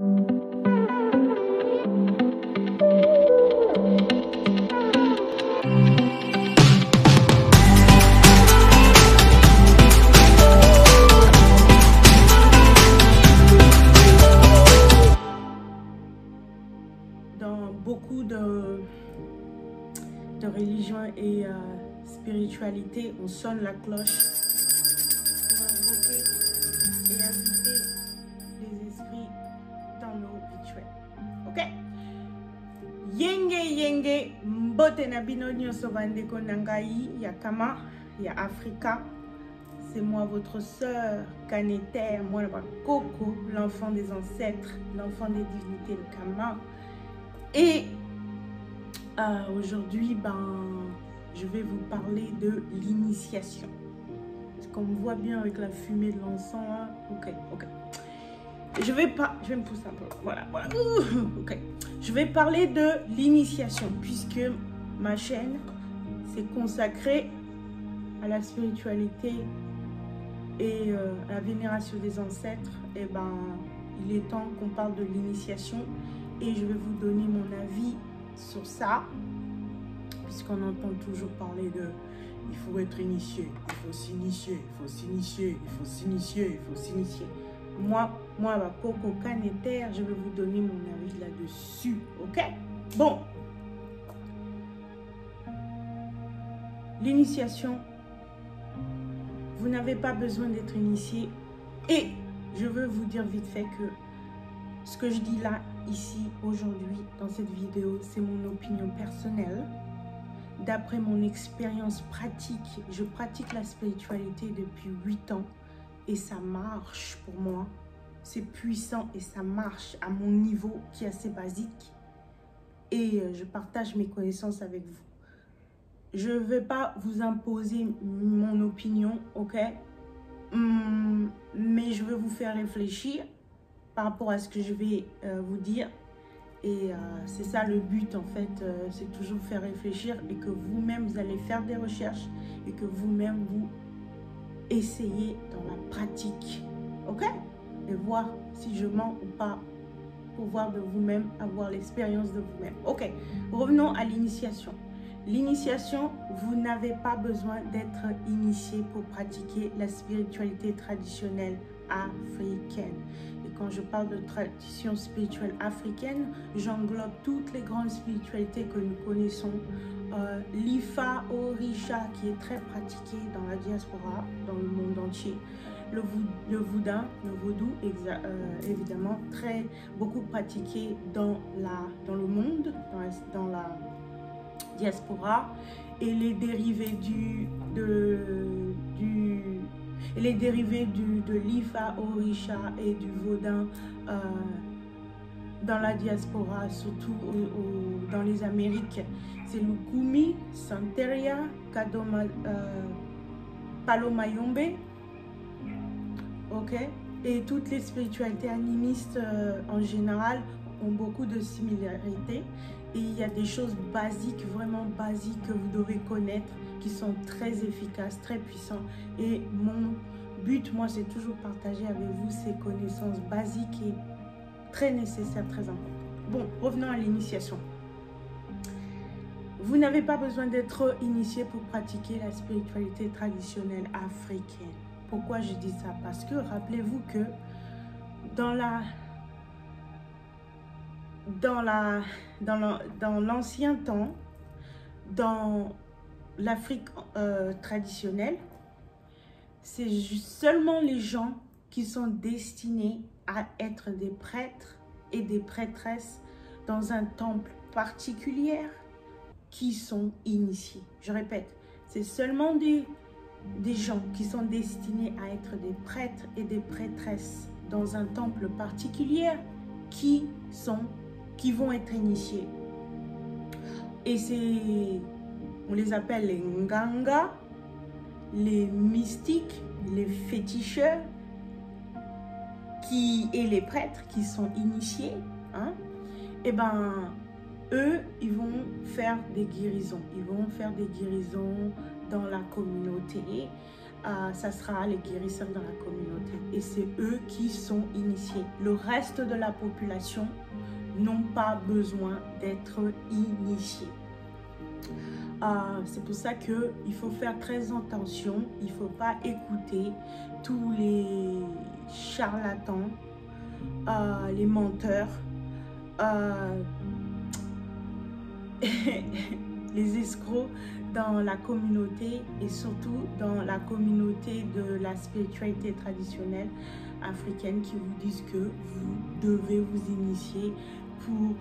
Dans beaucoup de religions et spiritualité, on sonne la cloche pour invoquer et inviter les esprits dans nos rituels. Ok? Yenge mbote na bino nyonso bandeko nangai ya Kama ya Africa. C'est moi votre sœur Kaneter, moi la Coco, l'enfant des ancêtres, l'enfant des divinités de Kama. Et aujourd'hui, je vais vous parler de l'initiation. Est-ce qu'on me voit bien avec la fumée de l'encens? Hein? Ok. Je vais me pousser un peu. Voilà. Ok. Je vais parler de l'initiation puisque ma chaîne s'est consacrée à la spiritualité et à la vénération des ancêtres. Et il est temps qu'on parle de l'initiation. Et je vais vous donner mon avis sur ça, puisqu'on entend toujours parler de il faut être initié, il faut s'initier, il faut s'initier, il faut s'initier, il faut s'initier. Moi, Coco Kaneter, je vais vous donner mon avis là-dessus, ok? Bon. L'initiation, vous n'avez pas besoin d'être initié. Et je veux vous dire vite fait que ce que je dis là, ici, aujourd'hui, dans cette vidéo, c'est mon opinion personnelle. D'après mon expérience pratique, je pratique la spiritualité depuis 8 ans et ça marche pour moi. C'est puissant et ça marche à mon niveau qui est assez basique. Et je partage mes connaissances avec vous. Je ne vais pas vous imposer mon opinion, ok? Mais je veux vous faire réfléchir par rapport à ce que je vais vous dire. Et c'est ça le but en fait, c'est toujours faire réfléchir et que vous-même vous allez faire des recherches et que vous-même vous essayez dans la pratique, ok? Et voir si je mens ou pas, pour voir de vous-même, avoir l'expérience de vous-même. Ok, revenons à l'initiation. L'initiation, vous n'avez pas besoin d'être initié pour pratiquer la spiritualité traditionnelle africaine. Et quand je parle de tradition spirituelle africaine, j'englobe toutes les grandes spiritualités que nous connaissons. L'Ifa Orisha qui est très pratiqué dans la diaspora, dans le monde entier. Le vaudou, évidemment, beaucoup pratiqué dans le monde, dans la diaspora, et les dérivés de l'Ifa Orisha et du Vaudin dans la diaspora, surtout dans les Amériques. C'est Lukumi, Santeria, Palomayombe, ok? Et toutes les spiritualités animistes en général ont beaucoup de similarités. Et il y a des choses basiques, vraiment basiques, que vous devez connaître, qui sont très efficaces, très puissantes. Et mon but, moi, c'est toujours partager avec vous ces connaissances basiques et très nécessaires, très importantes. Bon, revenons à l'initiation. Vous n'avez pas besoin d'être initié pour pratiquer la spiritualité traditionnelle africaine. Pourquoi je dis ça? Parce que rappelez-vous que dans l'ancien temps, dans l'Afrique traditionnelle, c'est seulement les gens qui sont destinés à être des prêtres et des prêtresses dans un temple particulier qui sont initiés. Je répète, c'est seulement des gens qui sont destinés à être des prêtres et des prêtresses dans un temple particulier qui vont être initiés. Et on les appelle les Nganga, les mystiques, les féticheurs, et les prêtres qui sont initiés, hein, et eux, ils vont faire des guérisons. Ils vont faire des guérisons dans la communauté ça sera les guérisseurs dans la communauté. Et c'est eux qui sont initiés. Le reste de la population n'ont pas besoin d'être initiés. C'est pour ça qu'il faut faire très attention. Il ne faut pas écouter tous les charlatans, les menteurs, les escrocs dans la communauté et surtout dans la communauté de la spiritualité traditionnelle africaine qui vous disent que vous devez vous initier pour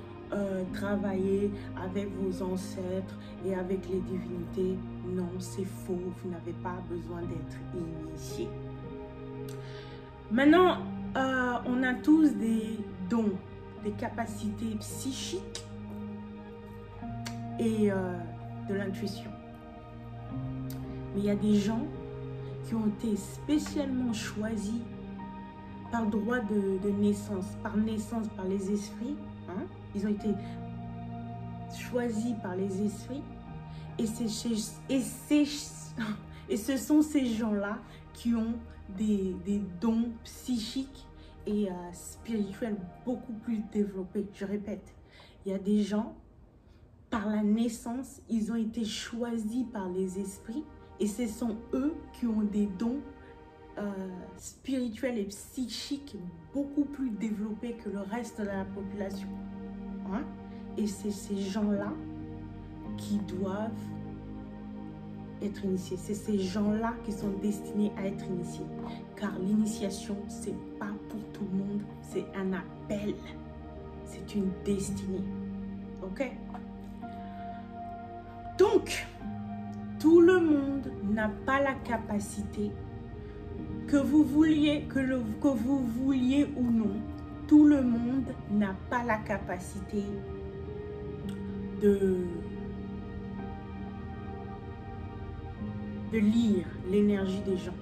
travailler avec vos ancêtres et avec les divinités. Non, c'est faux, vous n'avez pas besoin d'être initié. Maintenant, on a tous des dons, des capacités psychiques et de l'intuition. Mais il y a des gens qui ont été spécialement choisis par droit de naissance, par les esprits. Hein? Ils ont été choisis par les esprits. Et ce sont ces gens-là qui ont des dons psychiques et spirituels beaucoup plus développés. Je répète, il y a des gens, par la naissance, ils ont été choisis par les esprits. Et ce sont eux qui ont des dons spirituels et psychiques beaucoup plus développés que le reste de la population. Hein? Et c'est ces gens-là qui doivent être initiés. C'est ces gens-là qui sont destinés à être initiés. Car l'initiation, c'est pas pour tout le monde. C'est un appel. C'est une destinée. Ok? Donc, tout le monde n'a pas la capacité, que vous vouliez ou non, tout le monde n'a pas la capacité de lire l'énergie des gens.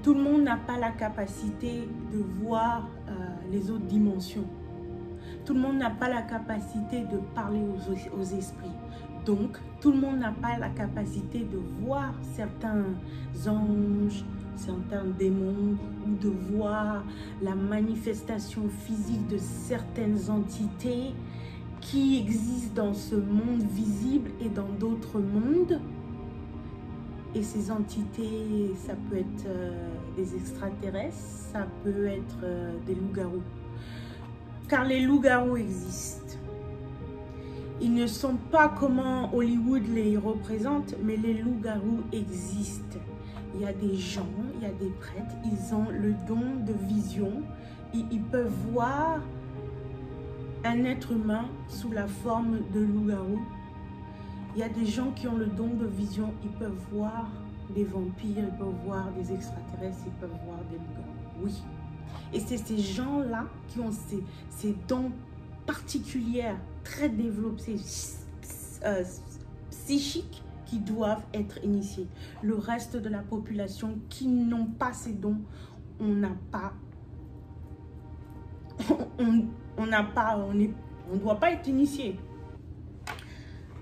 Tout le monde n'a pas la capacité de voir les autres dimensions. Tout le monde n'a pas la capacité de parler aux esprits. Donc, tout le monde n'a pas la capacité de voir certains anges, certains démons, ou de voir la manifestation physique de certaines entités qui existent dans ce monde visible et dans d'autres mondes. Et ces entités, ça peut être des extraterrestres, ça peut être des loups-garous. Car les loups-garous existent. Ils ne sont pas comment Hollywood les représente, mais les loups-garous existent. Il y a des gens, il y a des prêtres, ils ont le don de vision. Ils peuvent voir un être humain sous la forme de loup-garou. Il y a des gens qui ont le don de vision, ils peuvent voir des vampires, ils peuvent voir des extraterrestres, ils peuvent voir des loups-garous. Oui. Et c'est ces gens-là qui ont ces dons particuliers, très développés, psychiques, qui doivent être initiés. Le reste de la population qui n'ont pas ces dons, on ne doit pas être initié.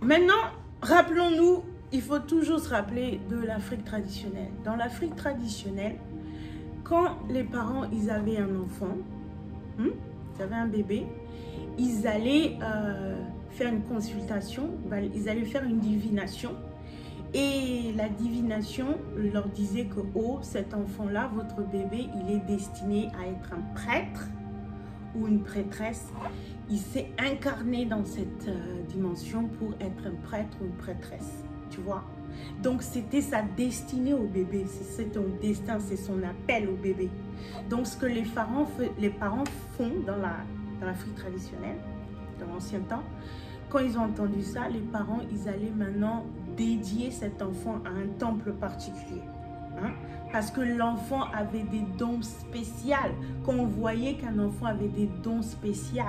Maintenant, rappelons-nous, il faut toujours se rappeler de l'Afrique traditionnelle. Dans l'Afrique traditionnelle, quand les parents ils avaient un enfant, ils avaient un bébé, ils allaient faire une consultation, ils allaient faire une divination. Et la divination leur disait que, oh, cet enfant-là, votre bébé, il est destiné à être un prêtre ou une prêtresse. Il s'est incarné dans cette dimension pour être un prêtre ou une prêtresse, tu vois. Donc, c'était sa destinée au bébé, c'est son destin, c'est son appel au bébé. Donc, ce que les parents font dans l'Afrique traditionnelle, dans l'ancien temps, quand ils ont entendu ça, les parents, ils allaient maintenant dédier cet enfant à un temple particulier. Hein? Parce que l'enfant avait des dons spéciaux. Quand on voyait qu'un enfant avait des dons spéciaux,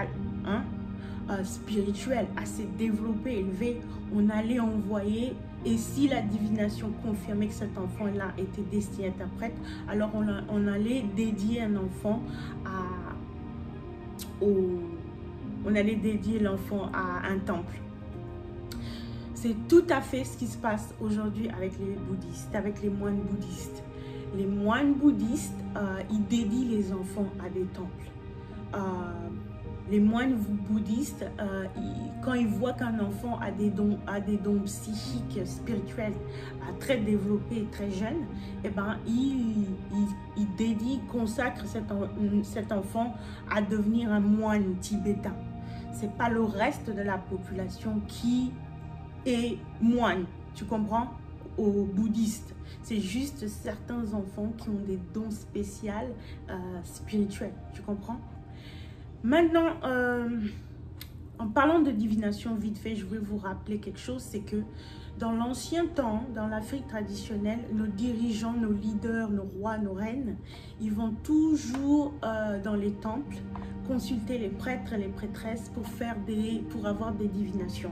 hein, spirituels, assez développés, élevés, on allait envoyer, et si la divination confirmait que cet enfant-là était destiné à être un prêtre, alors on allait dédier un enfant on allait dédier l'enfant à un temple. C'est tout à fait ce qui se passe aujourd'hui avec les bouddhistes, avec les moines bouddhistes. Les moines bouddhistes, ils dédient les enfants à des temples. Les moines bouddhistes, quand ils voient qu'un enfant a des dons psychiques, spirituels très développés, très jeunes, eh ben, ils dédient, consacrent cet enfant à devenir un moine tibétain. Ce n'est pas le reste de la population qui est moine, tu comprends, aux bouddhistes. C'est juste certains enfants qui ont des dons spéciaux spirituels, tu comprends? Maintenant, en parlant de divination vite fait, je vais vous rappeler quelque chose, c'est que dans l'ancien temps, dans l'Afrique traditionnelle, nos dirigeants, nos leaders, nos rois, nos reines, ils vont toujours dans les temples consulter les prêtres et les prêtresses pour avoir des divinations.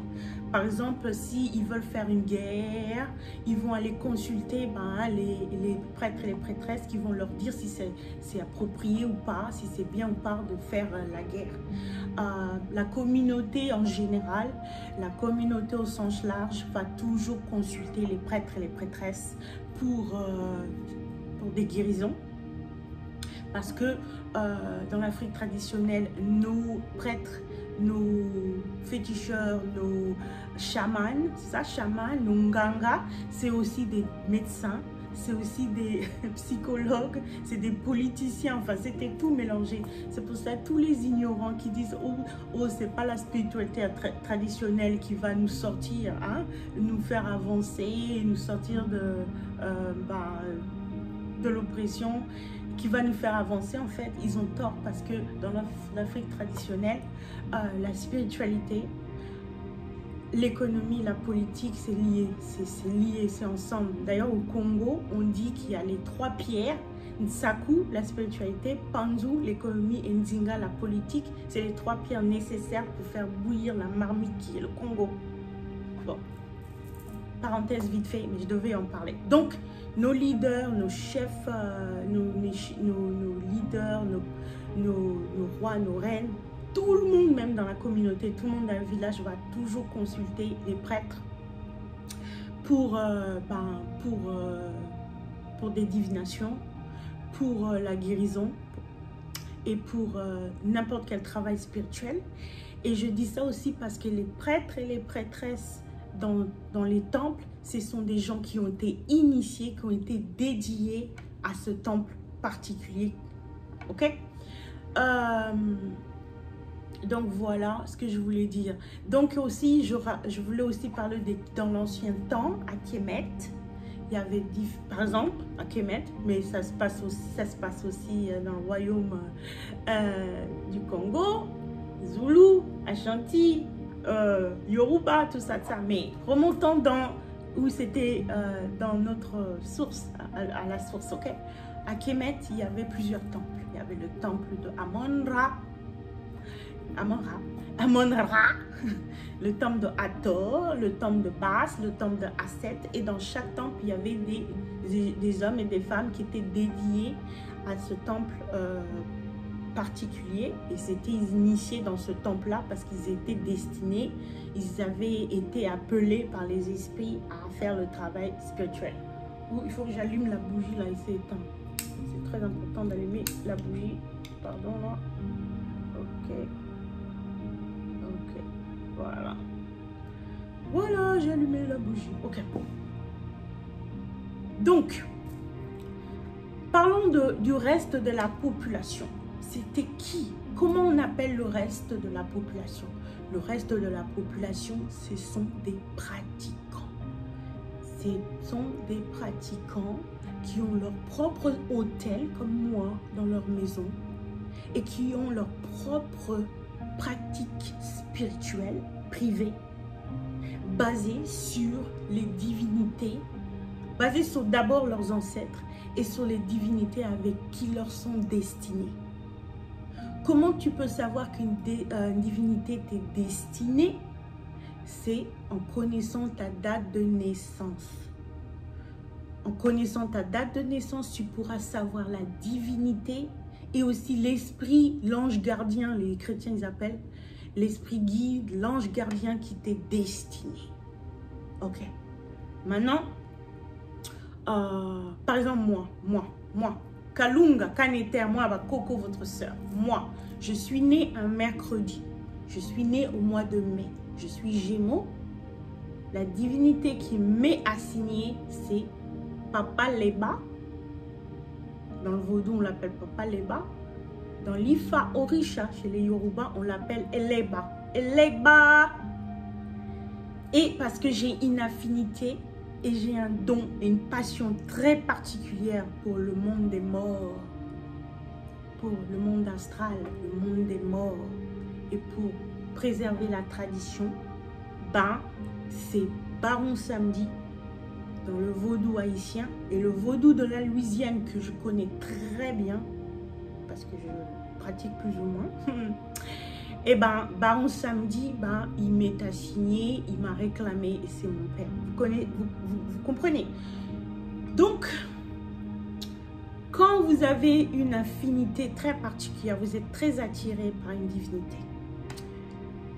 Par exemple, s'ils veulent faire une guerre, ils vont aller consulter les prêtres et les prêtresses qui vont leur dire si c'est approprié ou pas, si c'est bien ou pas de faire la guerre. La communauté en général, la communauté au sens large va toujours consulter les prêtres et les prêtresses pour des guérisons. Parce que dans l'Afrique traditionnelle, nos prêtres, nos féticheurs, nos chamans, ça, chamans, nos nganga, c'est aussi des médecins, c'est aussi des psychologues, c'est des politiciens, enfin c'était tout mélangé. C'est pour ça que tous les ignorants qui disent oh c'est pas la spiritualité traditionnelle qui va nous sortir, hein, nous faire avancer, nous sortir de l'oppression, qui va nous faire avancer, en fait, ils ont tort parce que dans l'Afrique traditionnelle, la spiritualité, l'économie, la politique, c'est lié, c'est ensemble. D'ailleurs, au Congo, on dit qu'il y a les trois pierres, Nsaku, la spiritualité, Panzu, l'économie, et Nzinga, la politique. C'est les trois pierres nécessaires pour faire bouillir la marmite qui est le Congo. Bon, parenthèse vite fait, mais je devais en parler. Donc, nos leaders, nos chefs, nos leaders, nos rois, nos reines, tout le monde, même dans la communauté, tout le monde dans le village va toujours consulter les prêtres pour des divinations, pour la guérison et pour n'importe quel travail spirituel. Et je dis ça aussi parce que les prêtres et les prêtresses dans les temples, ce sont des gens qui ont été initiés, qui ont été dédiés à ce temple particulier. Ok? Donc voilà ce que je voulais dire. Donc aussi, je voulais aussi parler dans l'ancien temps, à Kemet. Il y avait, par exemple, à Kemet, mais ça se passe aussi dans le royaume du Congo, Zoulou, Ashanti, Yoruba, tout ça. Mais remontons où c'était dans notre source, à la source, ok? À Kemet, il y avait plusieurs temples. Il y avait le temple de Amon-Ra, le temple de Hathor, le temple de Bas, le temple de Aset. Et dans chaque temple, il y avait des hommes et des femmes qui étaient dédiés à ce temple particulier. Et c'était initiés dans ce temple-là parce qu'ils étaient destinés, ils avaient été appelés par les esprits à faire le travail spirituel. Il faut que j'allume la bougie, là, il s'est éteint. C'est très important d'allumer la bougie. Pardon, là. Ok. Ok. Voilà. Voilà, j'ai allumé la bougie. Ok. Donc, parlons du reste de la population. C'était qui? Comment on appelle le reste de la population? Le reste de la population, ce sont des pratiquants. Ce sont des pratiquants qui ont leur propre hôtel, comme moi, dans leur maison, et qui ont leur propre pratique spirituelle privée, basée sur les divinités, basée sur d'abord leurs ancêtres et sur les divinités avec qui leur sont destinés. Comment tu peux savoir qu'une divinité t'est destinée? C'est en connaissant ta date de naissance. En connaissant ta date de naissance, tu pourras savoir la divinité et aussi l'esprit, l'ange gardien, les chrétiens ils appellent, l'esprit guide, l'ange gardien qui t'est destiné. Ok. Maintenant, par exemple, moi, Kalunga, Kaneter, moi, Coco, votre soeur, moi, je suis née un mercredi. Je suis née au mois de mai. Je suis Gémeaux. La divinité qui m'est assignée, c'est Papa Leba. Dans le vaudou, on l'appelle Papa Leba. Dans l'Ifa Orisha, chez les Yoruba, on l'appelle Eleba. Eleba. Et parce que j'ai une affinité et j'ai un don et une passion très particulière pour le monde des morts, pour le monde astral, le monde des morts, et pour préserver la tradition, ben, c'est Baron Samedi dans le vaudou haïtien et le vaudou de la Louisiane que je connais très bien parce que je pratique plus ou moins. Et ben Baron Samedi, ben, il m'est assigné, il m'a réclamé et c'est mon père. Vous comprenez? Donc, quand vous avez une affinité très particulière, vous êtes très attiré par une divinité.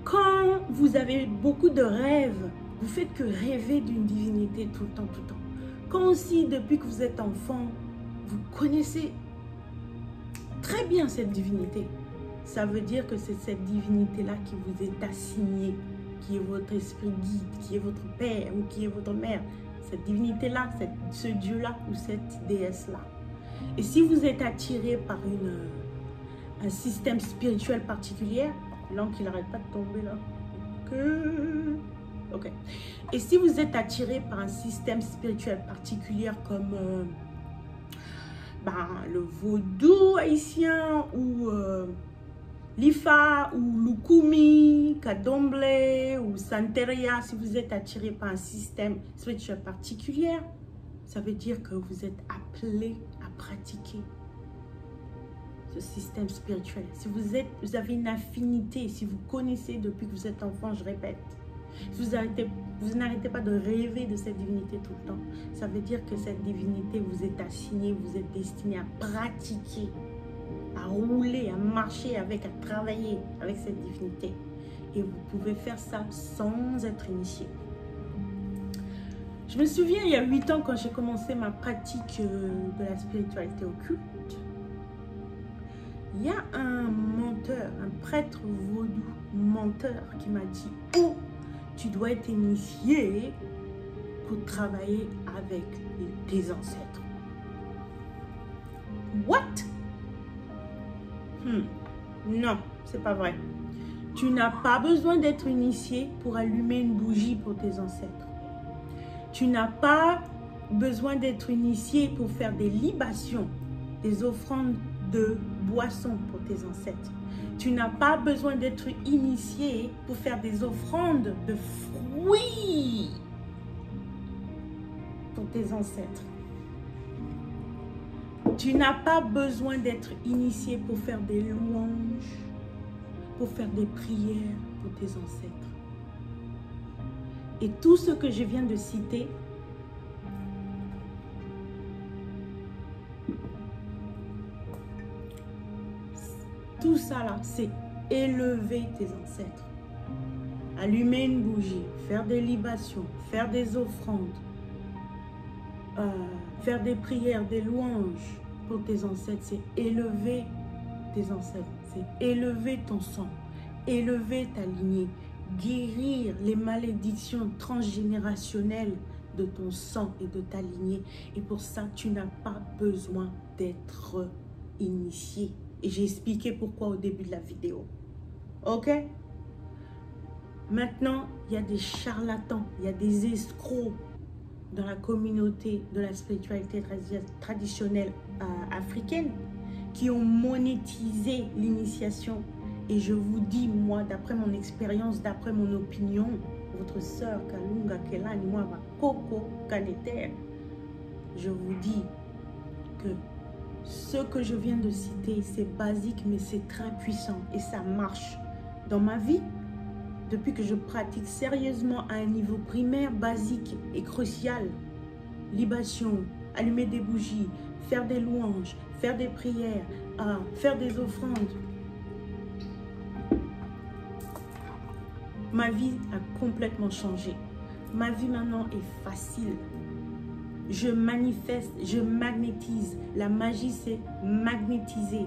Quand vous avez beaucoup de rêves, vous faites que rêver d'une divinité tout le temps, tout le temps. Quand aussi, depuis que vous êtes enfant, vous connaissez très bien cette divinité, ça veut dire que c'est cette divinité-là qui vous est assignée, qui est votre esprit guide, qui est votre père ou qui est votre mère. Cette divinité-là, ce Dieu-là ou cette déesse-là. Et si vous êtes attiré par un système spirituel particulier, l'angle il n'arrête pas de tomber là. Ok. Et si vous êtes attiré par un système spirituel particulier comme le vaudou haïtien ou l'Ifa ou Lukumi, Kadomble ou Santeria, si vous êtes attiré par un système spirituel particulier, ça veut dire que vous êtes appelé à pratiquer ce système spirituel. Si vous avez une affinité, si vous connaissez depuis que vous êtes enfant, je répète, si vous n'arrêtez pas de rêver de cette divinité tout le temps, ça veut dire que cette divinité vous est assignée, vous êtes destiné à pratiquer, à rouler, à marcher avec, à travailler avec cette divinité. Et vous pouvez faire ça sans être initié. Je me souviens, il y a 8 ans, quand j'ai commencé ma pratique de la spiritualité occulte, il y a un menteur, un prêtre vaudou menteur qui m'a dit « Oh, tu dois être initié pour travailler avec tes ancêtres. » What? Non, c'est pas vrai. Tu n'as pas besoin d'être initié pour allumer une bougie pour tes ancêtres. Tu n'as pas besoin d'être initié pour faire des libations, des offrandes de boissons pour tes ancêtres. Tu n'as pas besoin d'être initié pour faire des offrandes de fruits pour tes ancêtres. Tu n'as pas besoin d'être initié pour faire des louanges, pour faire des prières pour tes ancêtres. Et tout ce que je viens de citer, tout ça là, c'est élever tes ancêtres. Allumer une bougie, faire des libations, faire des offrandes, faire des prières, des louanges pour tes ancêtres, c'est élever tes ancêtres, c'est élever ton sang, élever ta lignée, guérir les malédictions transgénérationnelles de ton sang et de ta lignée. Et pour ça, tu n'as pas besoin d'être initié. Et j'ai expliqué pourquoi au début de la vidéo. Ok? Maintenant, il y a des charlatans, il y a des escrocs dans la communauté de la spiritualité traditionnelle africaine qui ont monétisé l'initiation. Et je vous dis, moi, d'après mon expérience, d'après mon opinion, votre sœur Kalunga Kelani, moi, Coco Kaneter, je vous dis que ce que je viens de citer, c'est basique, mais c'est très puissant et ça marche. Dans ma vie, depuis que je pratique sérieusement à un niveau primaire, basique et crucial, libation, allumer des bougies, faire des louanges, faire des prières, faire des offrandes, ma vie a complètement changé. Ma vie maintenant est facile. Je manifeste, je magnétise. La magie, c'est magnétiser.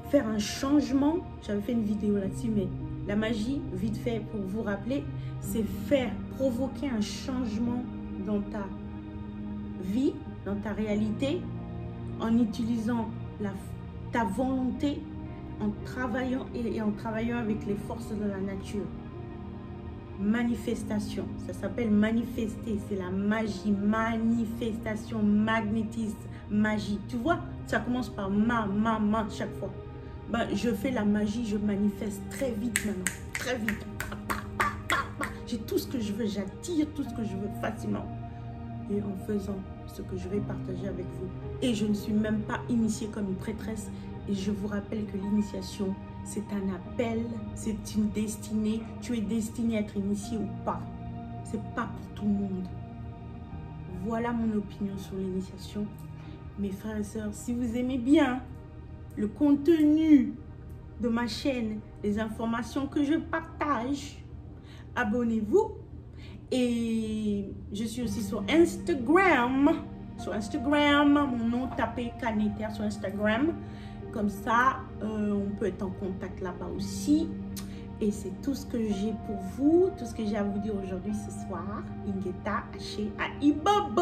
Faire un changement. J'avais fait une vidéo là-dessus, mais la magie, vite fait pour vous rappeler, c'est provoquer un changement dans ta vie, dans ta réalité, en utilisant ta volonté, en travaillant et en travaillant avec les forces de la nature. Manifestation, ça s'appelle manifester, c'est la magie, manifestation, magnétisme, magie. Tu vois, ça commence par ma chaque fois. Ben, je fais la magie, je manifeste très vite maintenant, très vite. J'ai tout ce que je veux, j'attire tout ce que je veux facilement. Et en faisant ce que je vais partager avec vous. Et je ne suis même pas initiée comme une prêtresse. Et je vous rappelle que l'initiation, c'est un appel, c'est une destinée. Tu es destiné à être initié ou pas. C'est pas pour tout le monde. Voilà mon opinion sur l'initiation. Mes frères et sœurs, si vous aimez bien le contenu de ma chaîne, les informations que je partage, abonnez-vous. Et je suis aussi sur Instagram. Sur Instagram, mon nom, tapez Caneter sur Instagram. Comme ça, on peut être en contact là-bas aussi. Et c'est tout ce que j'ai pour vous, tout ce que j'ai à vous dire aujourd'hui ce soir. Ingeta Haché Aibobo.